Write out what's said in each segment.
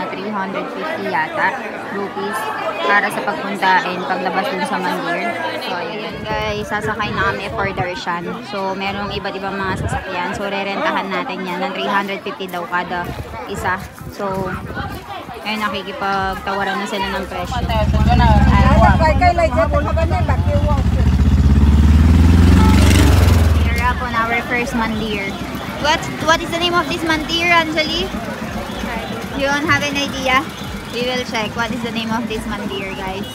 na 350 yata rupees para sa pagpuntain paglabas dun sa Mandir. So ayan guys, sasakay na kami for Darshan. So merong iba't ibang mga sasakyan. So rerentahan natin yan ng 350 daw kada isa. So ayun, nakikipagtawaran na sila ng presyo. Here up on our first Mandir. What is the name of this Mandir, Anjali? You don't have an idea? We will check what is the name of this Mandir, guys.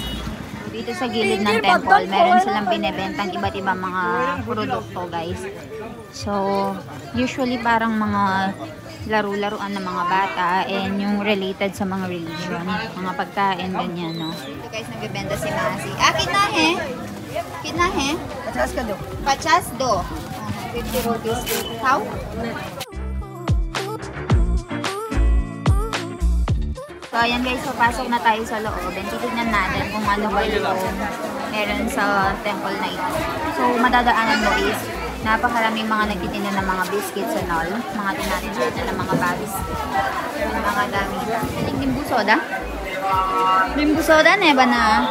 Dito sa gilid ng temple, meron silang binebentang iba't ibang mga produkto, guys. So, usually parang mga laro-laruan ng mga bata and yung related sa mga religion, mga pagkain, ganyan, no? Ito guys, nagbibenta si Masi. Kitna he? Kitna he? 50 do. 50 do. 50 rupees. How? So, ayan guys, papasok na tayo sa loob and titignan natin kung ano ba yung meron sa temple na ito. So, madadaanan mo is napakaraming mga nagtitinda ng mga biscuits and all. Mga tinatinda na ng mga bags. Mga dami. Yung limbu soda? Limbu soda na ba na?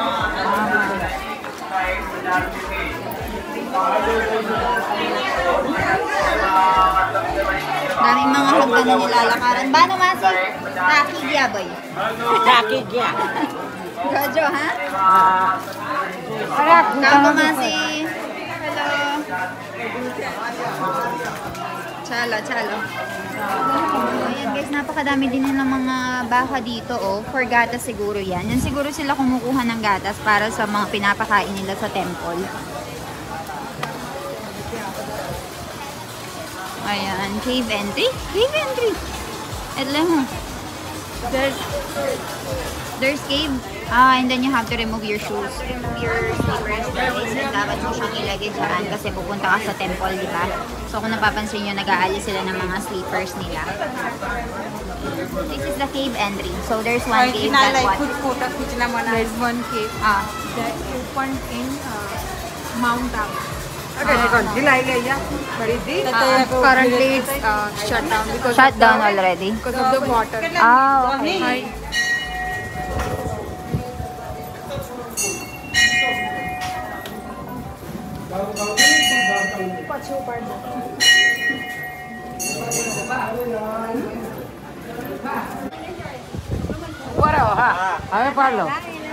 Daming mga hagdan na nilalakaran. Bano Masi? Takigya ba yun? Takigya. Gojo, ha? Kamo Masi. Hello. Chalo, chalo. Ayan guys, napakadami din ng mga baka dito, oh. For gatas siguro yan. Yan siguro sila kumukuha ng gatas para sa mga pinapakain nila sa temple. Ayan, cave entry. Cave entry. Alam mo. There's cave. And then you have to remove your shoes. Remove your slippers. Dapat mo siyang ilagay dyan kasi pupunta ka sa temple, di ba? So kung napapansin nyo, nag-aalis sila ng mga slippers nila. This is the cave entry. So there's one cave that what? There's one cave that opened in Mount Abu. Currently it's shut down because Shut down already? because of the water. Okay.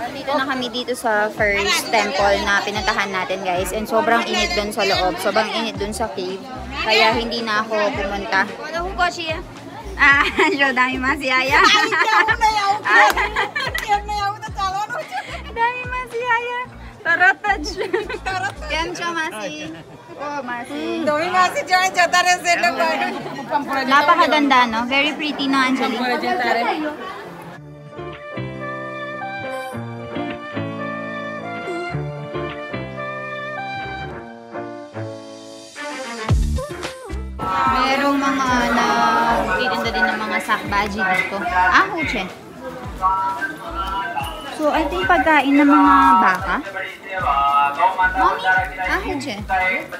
Dito na kami dito sa first temple na pinuntahan natin guys. And sobrang init dun sa loob. Sobrang init dun sa cave. Kaya hindi na ako pumunta. Ano ko siya? So dami masiyaya. Dami masiyaya. Tarataj. Yan siya Masi. Oh, Masi. Napakaganda, no? Very pretty, no, Anjali? Merong mga nagtitinda din ng mga sakbaji dito. Huche. So, I think pagkain ng mga baka. Mommy? Huche.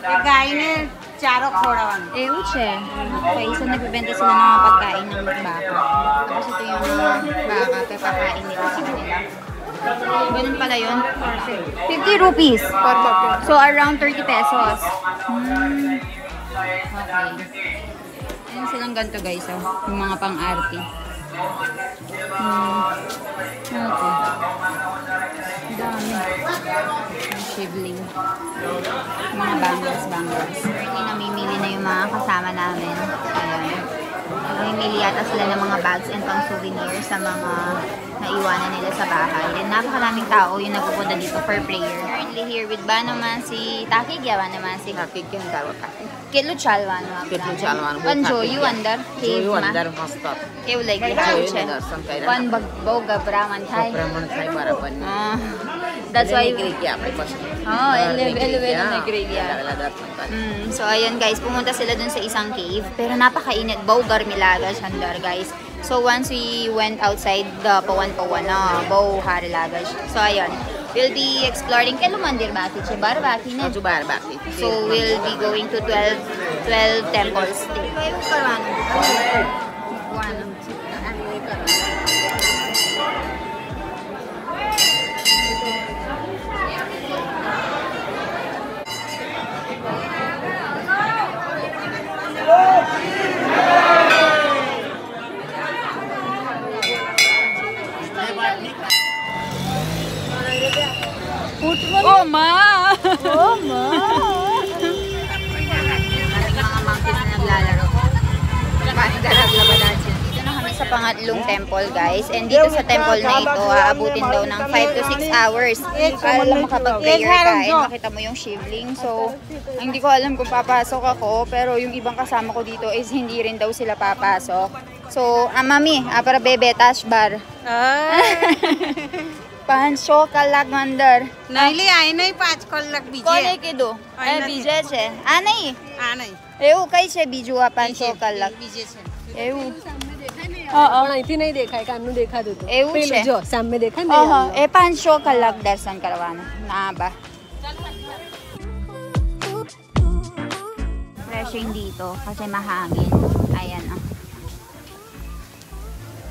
Pagkain charok khodawan. Huche. Okay, so nagbibenta sila ng mga pagkain ng baka. Tapos ito yung mga baka, pepakain nila sa kanila. Ganun pala yun. 50 rupees. So, around 30 pesos. Okay. Ayan silang ganito guys, oh. Yung mga pang-arty. Okay. Dami. Yung shibling. Mga bangles. Currently, namimili na yung mga kasama namin. Ayan. Namimili yata sila ng mga bags and pang souvenirs sa mga naiwanan nila sa bahay. And napakaraming tao yung nagpupunta dito for prayer. Currently here with Bano Masi. Takigya Bano Masi. Takigya daw ka. Kitlu chalwan. Kitlu chalwan. Anjo, you under? You under mastar. Kew like hauche. One boga Brahman Thai. Brahman Thai parapan. That's why Grigya may pas. eleven na Grigya. So ayun guys, pumunta sila dun sa isang cave, pero napakainit, bogar milaga sandar guys. So once we went outside the pawan na bow harilaga. So ayun, we'll be exploring Kelumandir Baki, Barbaki na. Barbaki. So we'll be going to 12 temples. Oh, ma! Oh, ma! Maraming mga monkeys na naglalaro. Dito na kami sa pangatlong temple, guys. And dito sa temple na ito, aabutin daw ng 5 to 6 hours para lang makapag-prayer ka. And makita mo yung shivling. So, hindi ko alam kung papasok ako. Pero yung ibang kasama ko dito is hindi rin daw sila papasok. So, mami, para bebe, tash bar. પાંચસો કલાક અંદર નહીં લે આઈ નહીં 5 કલાક બીજે કોને કીધું એ બીજે છે આ નહીં એવું કઈ છે બીજું આ 500 કલાક બીજે છે એવું પણ અહીંથી નહીં દેખાય કામનું દેખાતું હતું એવું છે જો સામે દેખાય ને ઓહો એ 500 કલાક દર્શન કરવાનું ના બા refreshing dito kasi mahangin ayan oh.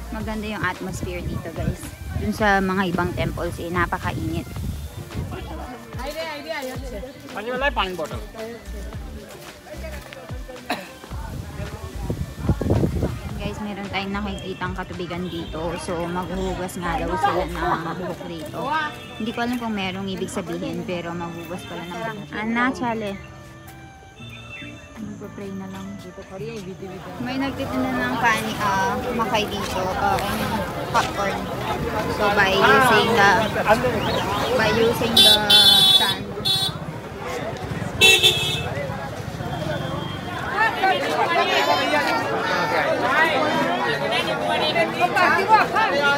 Maganda yung atmosphere dito guys. Dun sa mga ibang temples eh, napakainit. Guys, meron tayong nakikitang katubigan dito. So, maghuhugas nga daw sila ng buhok dito. Hindi ko alam kung merong ibig sabihin, pero maghuhugas pala ng buhok. Ana, chale. Magpa-pray na lang. May nagtitinda ng kumakay dito. Popcorn. So by using the sand.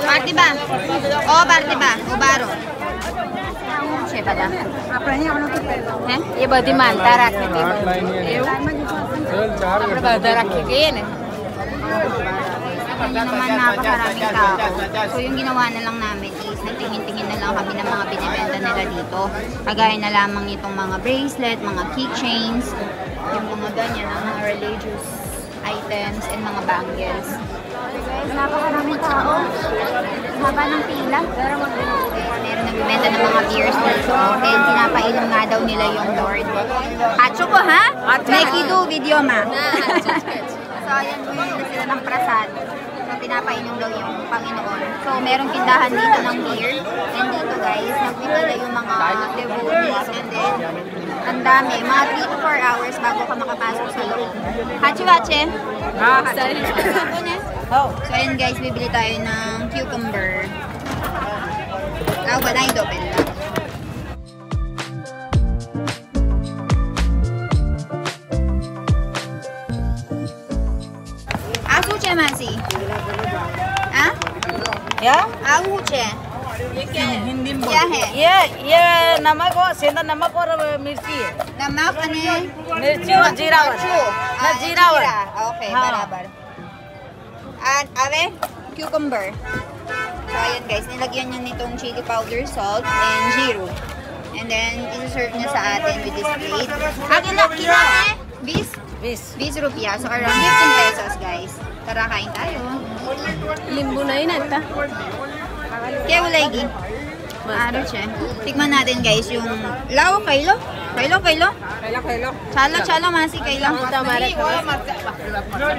Party ba? Oh, party ba? Ubaro. છે બધા એ બધી માનતા રાખી હતી આપણે બધા રાખી ગઈએ ને hindi naman napakaraming tao. So yung ginawa na lang namin is nagtingin-tingin na lang kami ng mga binibenta nila dito. Kagaya na lamang itong mga bracelet, mga keychains, yung mga ganyan, ang mga religious items and mga bangles. Okay guys, napakaraming tao. Haba ng pila. Meron nagbibenta ng mga beers dito. And pinapainom nga daw nila yung Lord. Hacho ko ha? Make do video ma. So ayan, bumili sila ng prasad. So pinapainom daw yung Panginoon. So merong tindahan dito ng beer. And dito guys, nagpipila yung mga devotees. And then, ang dami. Mga 3 to 4 hours bago ka makapasok sa loob. Hachi-wache? So ayun guys, bibili tayo ng cucumber. Ako ba na yung dobel lang? Asu che masi? Ha? या Asu che? Hindi में क्या है? ये नमक और सेंधा नमक और मिर्ची है Namak ano yun? मिर्ची और जीरावर Ah, जीरावर jeera. Okay, हाँ. barabar. At ave, cucumber. So ayan guys, nilagyan niya nitong chili powder, salt, and jiru. And then, isi-serve niya sa atin with this plate. Kila eh? 20 rupiah. So around 15 pesos guys. Tara, kain tayo. नींबू नहीं ना इतना Kaya wala igi. Aro siya. Tikman natin guys yung lao, kailo. Kailo. Chalo, masi, kailo.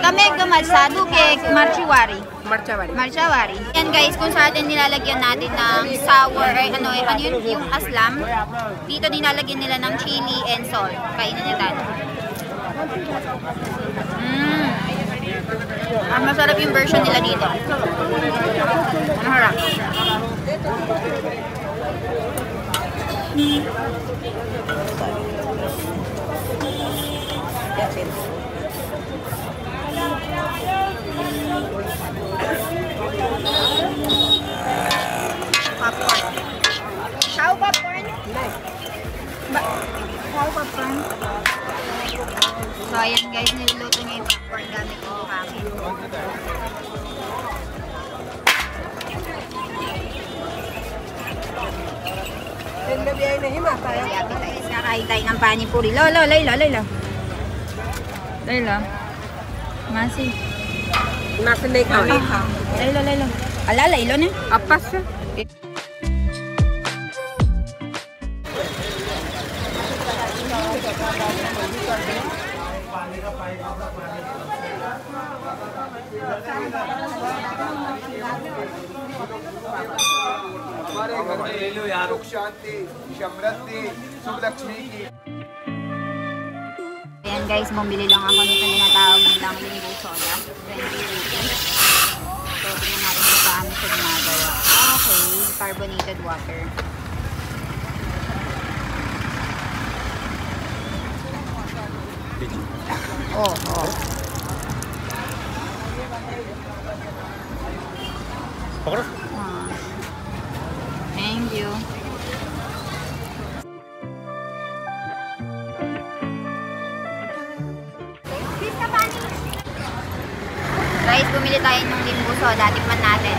Kami gumasado kay marchiwari. Marchawari. Yan guys, kung sa atin nilalagyan natin ng sour, ano yun, yung aslam. Dito nilalagyan nila ng chili and salt. Kainin natin. Ang masarap yung version nila dito. Ang harap. Popcorn. Sao popcorn? Sao popcorn? So ayan guys, niluluto niya yung popcorn gamit yung buhangin. Kasi appetize. Kakain tayo ng panipuri. Layla. Masi. नाक नहीं खाने Layla. Ala, laylo na. आपस से सुख शांति समृद्धि सुख लक्ष्मी की। Ayan guys, bumili lang ako nito tinatawag nilang Limbo Soda. 20 rupees. So, tingnan natin kung paano siya ginagawa. Okay, carbonated water. Oh. Thank you. Guys, bumili tayo ng Limbo Soda. Tikman natin.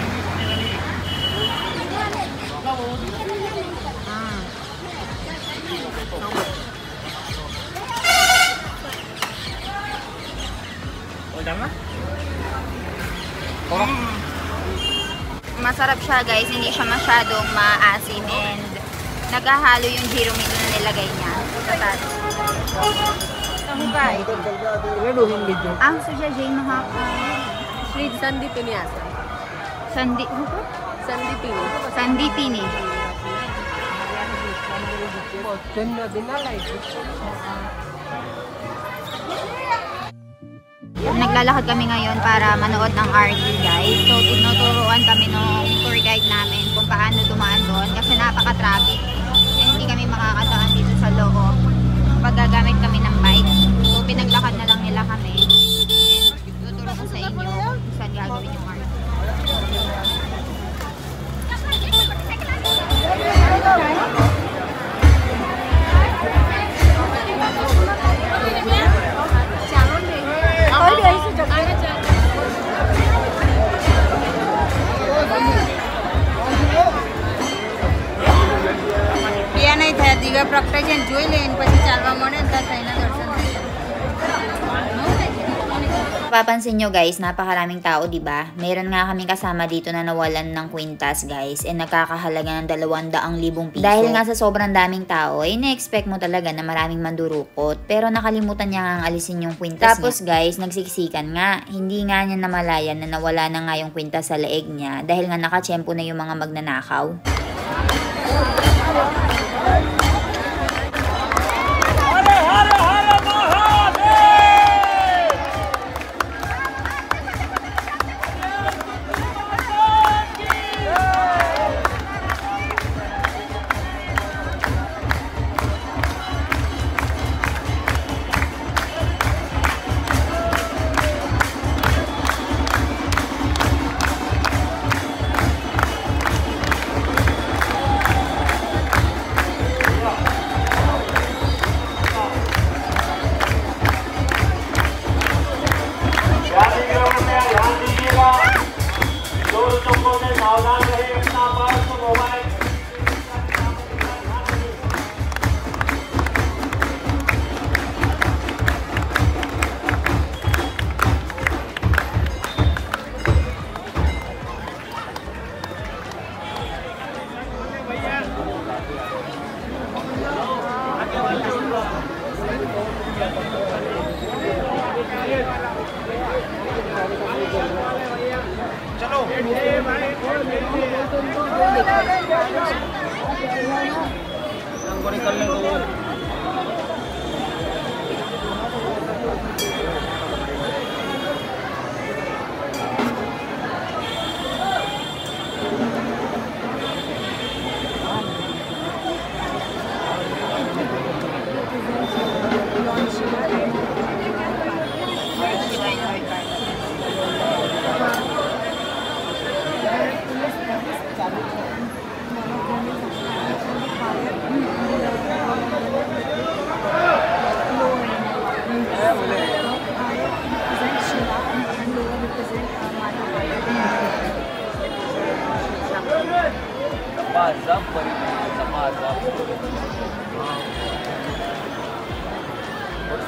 Masarap siya guys, hindi siya masyadong maasim and naghahalo yung zero meat na nilagay niya. Samugay. Ang suja jay mahaka. Sweet Sandi Pini asa. Sandi Pini. Sandi Pini. Naglalakad kami ngayon para manood ng RT guys. So tinuturuan kami ng tour guide namin kung paano dumaan doon kasi napaka-traffic. Eh, hindi kami makakataan dito sa loob pag gagamit kami ng bike. So pinaglakad na lang nila kami. And tuturo ko sa inyo kung saan gagawin yung RT. દિવ્ય પ્રગટાઈ જોઈ લે પછી ચાલવા મળે ને ત્યાં થઈને દર્શન થાય. Papansin nyo guys, napakaraming tao, diba? Meron nga kaming kasama dito na nawalan ng kwintas guys, and nagkakahalaga ng 200,000 piso. Dahil nga sa sobrang daming tao, ina-expect mo talaga na maraming mandurukot, pero nakalimutan niya nga alisin yung kwintas Tapos niya. Guys, nagsiksikan nga. Hindi nga niya namalayan na nawala na nga yung kwintas sa leeg niya dahil nga nakatsyempo na yung mga magnanakaw.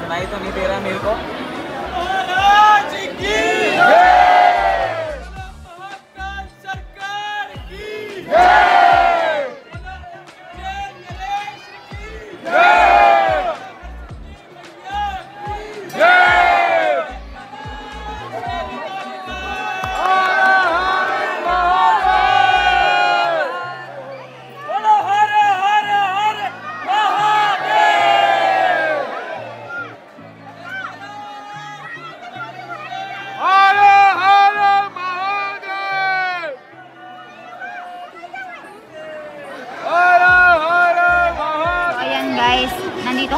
सुनाई तो नहीं दे रहा मेरे को।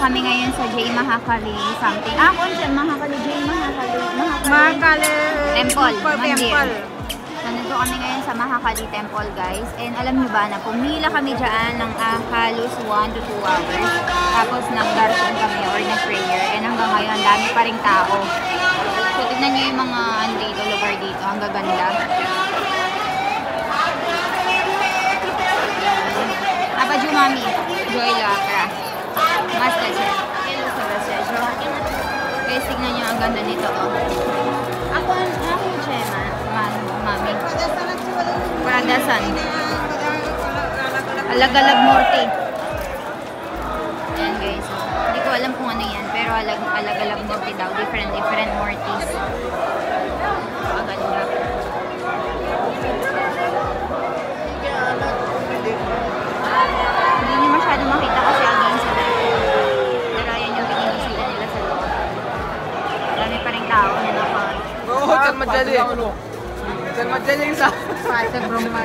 kami ngayon sa J. Mahakali something. Kung siya, Mahakali, J. Mahakali. Mahakali Temple, Temple. Mandir. Nandito kami ngayon sa Mahakali Temple, guys. And alam nyo ba na pumila kami dyan ng halos 1 to 2 hours. Tapos nag-darshan kami or nag-prayer. And hanggang ngayon, ang dami pa rin tao. So, tignan nyo yung mga lugar dito. Ang gaganda. Apa Jumami, Joy Lacra. Master Chef. Hello sa Rasejo. Guys, tignan nyo ang ganda nito. Ako Chema. Mami. Paradasan. Alagalag Morte. Ayan guys. Hindi ko alam kung ano yan. Pero alagalag Morte daw. Different Mortis. Ang ganda. Hindi niyo masyado makita kasi again sila. Pero ayan yung pinisila nila sa loob. Marami pa rin tao na naka. Oo, dyan madali. Dyan madali sa... Sa Bromma.